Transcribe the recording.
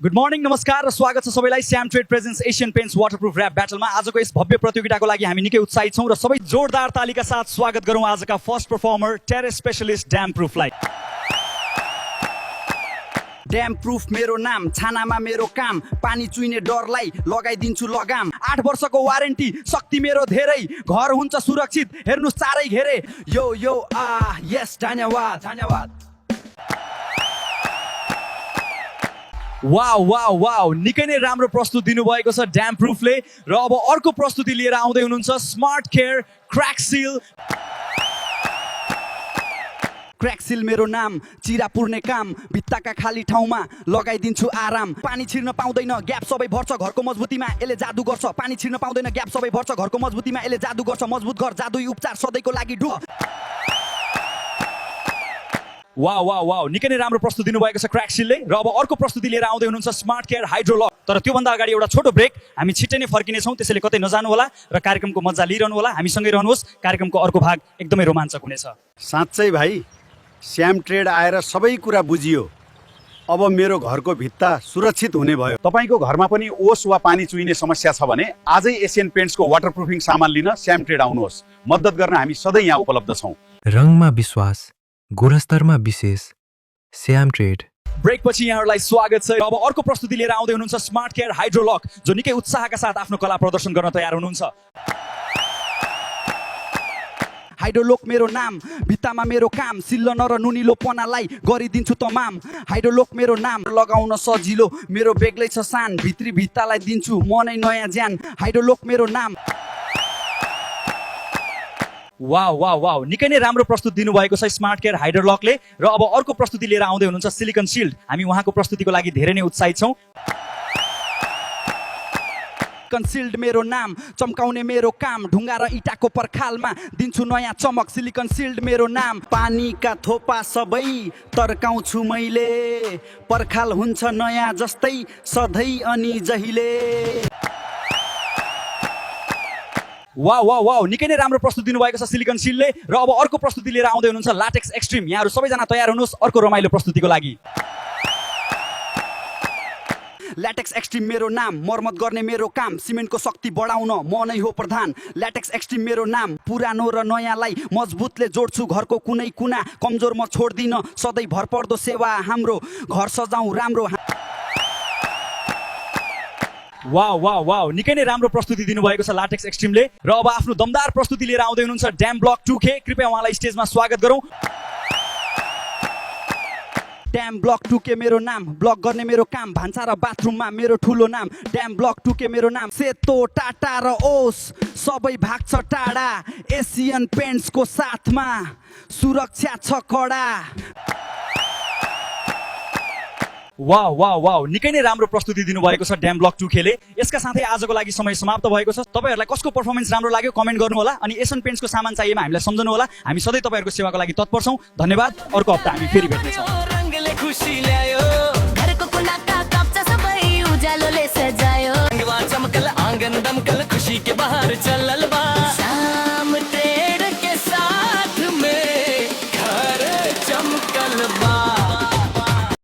Good morning नमस्कार र स्वागत छ सबैलाई स्याम trade presents Asian Paints waterproof rap ब्याटलमा। आजको यस भव्य प्रतियोगिताको लागि हामी निकै उत्साहित छौँ र सबै जोरदार तालीका साथ स्वागत गरौँ आजका first performer terrace specialist damp प्रुफलाई। ड्याम प्रुफ मेरो नाम, छानामा मेरो काम, पानी चुइने डरलाई लगाइदिन्छु लगाम। 8 वर्षको वारेन्टी, शक्ति मेरो धेरै, घर हुन्छ सुरक्षित, हेर्नुस् चारै घेरे। यो यो यस धन्यवाद धन्यवाद। वाउ वाउ वाउ, निकै नै राम्रो प्रस्तुति दिनुभएको छ ड्याम प्रुफले। र अब अर्को प्रस्तुति लिएर आउँदै हुनुहुन्छ स्मार्ट केयर क्र्याक सिल। क्र्याक सिल मेरो नाम, चिरा पुर्ने काम, भित्ताका खाली ठाउँमा लगाइदिन्छु आराम। पानी छिर्न पाउँदैन, ग्याप सबै भर्छ घरको मजबुतीमा, यसले जादु गर्छ। पानी छिर्न पाउँदैन, ग्याप सबै भर्छ घरको मजबुतीमा, यसले जादु गर्छ। मजबुत घर, जादुई उपचार, सधैँको लागि ढु। वाउ वाउ वाउ, निकै नै राम्रो प्रस्तुति दिनुभएको छ क्र्याक सिलले। र अब अर्को प्रस्तुति लिएर आउँदै हुनुहुन्छ स्मार्ट केयर हाइड्रोलक। तर त्योभन्दा अगाडि एउटा छोटो ब्रेक, हामी छिट्टै नै फर्किनेछौँ, त्यसैले कतै नजानु होला र कार्यक्रमको मजा लिइरहनु होला। हामीसँगै रहनुहोस्, कार्यक्रमको अर्को भाग एकदमै रोमाञ्चक हुनेछ। साँच्चै भाइ, स्याम ट्रेड आएर सबै कुरा बुझियो। अब मेरो घरको भित्ता सुरक्षित हुने भयो। तपाईको घरमा पनि ओस वा पानी चुइने समस्या छ भने आजै एसियन पेन्ट्सको वाटरप्रुफिङ सामान लिन स्याम ट्रेड आउनुहोस्। मद्दत गर्न हामी सधैँ यहाँ उपलब्ध छौँ। रङमा विश्वास, गुणस्तरमा विशेष, स्याम ट्रेड। ब्रेकपछि यहाँहरूलाई स्वागत छ। अब अर्को प्रस्तुति लिएर आउँदै हुनुहुन्छ स्मार्ट केयर हाइड्रोलक, जो निकै उत्साहका साथ आफ्नो कला प्रदर्शन गर्न तयार हुनुहुन्छ। हाइड्रोलोक मेरो नाम, भित्तामा मेरो काम, सिल्लन र नुनिलो पनालाई गरिदिन्छु तमाम। हाइड्रोलोक मेरो नाम, लगाउन सजिलो, मेरो बेग्लै छ सान, भित्री भित्तालाई दिन्छु म नै नयाँ ज्यान। हाइड्रोलोक मेरो नाम। वाउ वाउ वाउ, निकै नै राम्रो प्रस्तुति दिनुभएको छ स्मार्ट केयर हाइड्रोलकले। र अब अर्को प्रस्तुति लिएर आउँदै हुनुहुन्छ सिलिकन सिल्ड। हामी उहाँको प्रस्तुतिको लागि धेरै नै उत्साहित छौँ। सिल्ड मेरो नाम, चम्काउने मेरो काम, ढुङ्गा र इँटाको पर्खालमा दिन्छु नयाँ चमक। सिलिकन सिल्ड मेरो नाम, पानीका थोपा सबै तर्काउँछु मैले, पर्खाल हुन्छ नयाँ जस्तै सधैँ अनि जहिले। वाउ वाउ वाउ, निकै नै राम्रो प्रस्तुति दिनुभएको छ सिलिकन सिल्डले। र अब अर्को प्रस्तुति लिएर आउँदै हुनुहुन्छ लाटेक्स एक्सट्रिम। यहाँहरू सबैजना तयार हुनुहोस् अर्को रमाइलो प्रस्तुतिको लागि। ल्याटेक्स एक्सट्रिम मेरो नाम, मर्मत गर्ने मेरो काम, सिमेन्टको शक्ति बढाउन म नै हो प्रधान। ल्याटेक्स एक्सट्रिम मेरो नाम, पुरानो र नयाँलाई मजबुतले जोड्छु घरको कुनै कुना, कमजोर म छोड्दिन, सधैँ भरपर्दो सेवा हाम्रो, घर सजाउँ राम्रो। वाउ वाउ वाउ, निकै नै राम्रो प्रस्तुति दिनुभएको छ लाटेक्स एक्सट्रिमले। र अब आफ्नो दमदार प्रस्तुति लिएर आउँदै हुनुहुन्छ ड्याम ब्लक 2K। कृपया उहाँलाई स्टेजमा स्वागत गरौँ। ड्याम ब्लक 2K मेरो नाम, ब्लक गर्ने मेरो काम, भान्सा र बाथरुममा मेरो ठुलो नाम। ड्याम ब्लक 2K मेरो नाम, सेतो टाटा र ओस सबै भाग छ टाढा, एसियन पेन्ट्सको साथमा सुरक्षा छ कडा। वाउ वाउ वाउ, निकै नै राम्रो प्रस्तुति दिनुभएको छ ड्याम ब्लक 2K ले। यसका साथै आजको लागि समय समाप्त भएको छ। तपाईहरुलाई कसको परफर्मेन्स राम्रो लाग्यो कमेन्ट गर्नु होला, अनि एसियन पेन्ट्सको सामान चाहिएमा हामीलाई सम्झनु होला। हामी सधैँ तपाईहरुको सेवाको लागि तत्पर छौँ। धन्यवाद। अर्को हप्ता हामी फेरि भेट्नेछौँ।